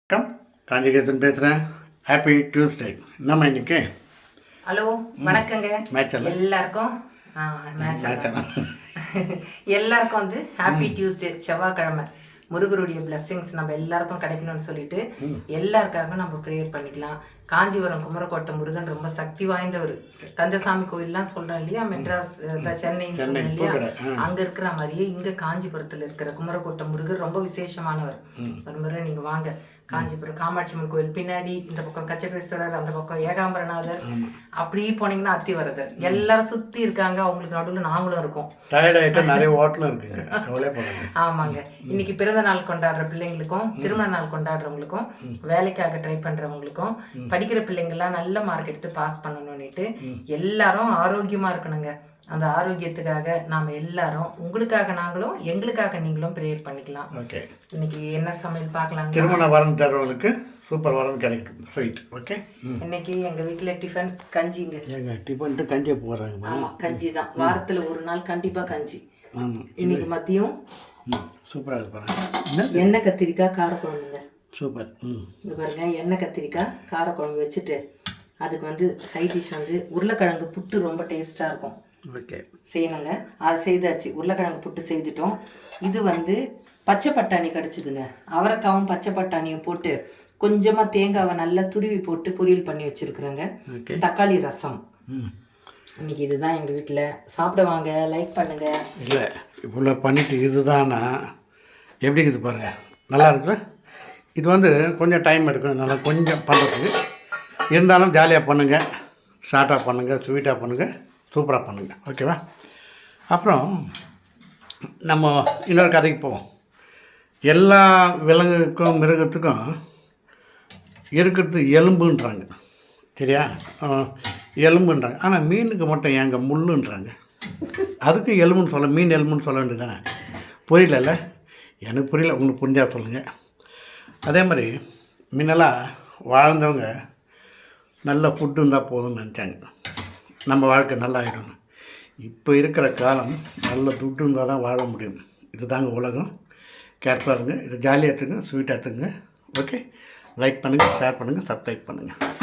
வணக்கம், காஞ்சிகேசன் பேசுகிறேன். Happy Tuesday. நம்ம இன்னைக்கு ஹலோ வணக்கங்க மேட்சல் எல்லாருக்கும் எல்லாருக்கும் வந்து ஹாப்பி டியூஸ்டே, செவ்வாய்க்கிழமை. முருகருடைய பிளெஸ்ஸிங்ஸ் நம்ம எல்லாருக்கும் கிடைக்கணும்னு சொல்லிட்டு எல்லாருக்காகவும் நம்ம ப்ரேயர் பண்ணிக்கலாம். காஞ்சிபுரம் குமரக்கோட்டை முருகன் ரொம்ப சக்தி வாய்ந்தவர். கந்தசாமி கோயில்லாம் சொல்றோம் இல்லையா, மெட்ராஸ் சென்னைன்னு சொல்றோம் இல்லையா, அங்க இருக்கிற மாதிரியே இங்க காஞ்சிபுரத்துல இருக்கிற குமரக்கோட்டை முருகர் ரொம்ப விசேஷமானவர். ஒரு முறை நீங்க வாங்க, காஞ்சிபுரம் காமாட்சி அம்மன் கோயில் பின்னாடி இந்த பக்கம் கச்சபேஸ்வரர், அந்த பக்கம் ஏகாம்பரநாதர், அப்படி போனீங்கன்னா அத்திவரதர், எல்லாரும் சுத்தி இருக்காங்க. அவங்களுக்கு நடுவில் நாங்களும் இருக்கோம். நிறைய ஹோட்டலும் இருக்குங்க. ஆமாங்க. இன்னைக்கு பிறந்த நாள் கொண்டாடுற பிள்ளைங்களுக்கும், திருமண நாள் கொண்டாடுறவங்களுக்கும், வேலைக்காக ட்ரை பண்றவங்களுக்கும், படிக்கிற பிள்ளைங்கள்லாம் நல்ல மார்க் எடுத்து பாஸ் பண்ணணும்னுட்டு எல்லாரும் ஆரோக்கியமா இருக்கணுங்க. அந்த ஆரோக்கியத்துக்காக நாம எல்லாரும், உங்களுக்காக நாங்களும், எங்களுக்காக நீங்களும் ப்ரேயர் பண்ணிக்கலாம். ஓகே, இன்னைக்கு என்ன சமையல் பார்க்கலாம். திருமண வரன் தரவங்களுக்கு சூப்பர் வரன் கிடைக்கும். ஸ்வீட். ஓகே, இன்னைக்கு எங்க வீட்டுல டிஃபன் கஞ்சிங்க. எங்க டிஃபன்ட்டு கஞ்சியை போடுறாங்க. ஆமா, கஞ்சி தான். வாரத்துல ஒரு நாள் கண்டிப்பா கஞ்சி. இன்னைக்கு மதியம் சூப்பராக இருப்பாங்க. எண்ணெய் கத்திரிக்காய் காரக்குழம்புங்க. சூப்பர். இங்க பாருங்க, எண்ணெய் கத்திரிக்காய் காரக்குழம்பு வச்சுட்டு அதுக்கு வந்து சைட் டிஷ் வந்து உருளைக்கிழங்கு புட்டு ரொம்ப டேஸ்டா இருக்கும். ஓகே, செய்யணுங்க. அது செய்தாச்சு. உருளைக்கிழங்கு புட்டு செய்துட்டோம். இது வந்து பச்சை பட்டாணி கிடச்சிதுங்க. அவரைக்காவும் பச்சை பட்டாணியும் போட்டு கொஞ்சமாக தேங்காவை நல்லா துருவி போட்டு பொரியல் பண்ணி வச்சுருக்குறேங்க. தக்காளி ரசம். இன்னைக்கு இதுதான் எங்கள் வீட்டில். சாப்பிட வாங்க, லைக் பண்ணுங்க. இல்லை, இவ்வளோ பண்ணிட்டு இதுதானா எப்படி இருக்குது பாருங்க, நல்லா இருக்குல்ல. இது வந்து கொஞ்சம் டைம் எடுக்கும், நல்லா கொஞ்சம் பண்ணுறதுக்கு. இருந்தாலும் ஜாலியாக பண்ணுங்கள், ஷார்ட்டாக பண்ணுங்கள், ஸ்வீட்டாக பண்ணுங்கள், சூப்பராக பண்ணுங்கள். ஓகேவா? அப்புறம் நம்ம இன்னொரு கதைக்கு போவோம். எல்லா விலங்குக்கும் மிருகத்துக்கும் இருக்கிறது எலும்புன்றாங்க, சரியா? எலும்புன்றாங்க. ஆனால் மீனுக்கு மட்டும் ஏங்க முள்ளுன்றாங்க. அதுக்கு எலும்புன்னு சொல்ல, மீன் எலும்புன்னு சொல்ல வேண்டியது தானே? புரியல? எனக்கு புரியல, உங்களுக்கு புரிஞ்சா சொல்லுங்கள். அதே மாதிரி முன்னெல்லாம் வாழ்ந்தவங்க நல்ல ஃபுட்டு இருந்தால் போதும்னு நினச்சாங்க, நம்ம வாழ்க்கை நல்லா ஆகிடும். இப்போ இருக்கிற காலம் நல்ல துட்டு இருந்தால் தான் வாழ முடியும். இது தாங்க உலகம். கேர்ஃபுல்லாக இருங்க. இது ஜாலியாக எடுத்துங்க, ஸ்வீட்டாக எடுத்துங்க. ஓகே, லைக் பண்ணுங்கள், ஷேர் பண்ணுங்கள், சப்ஸ்கிரைப் பண்ணுங்கள்.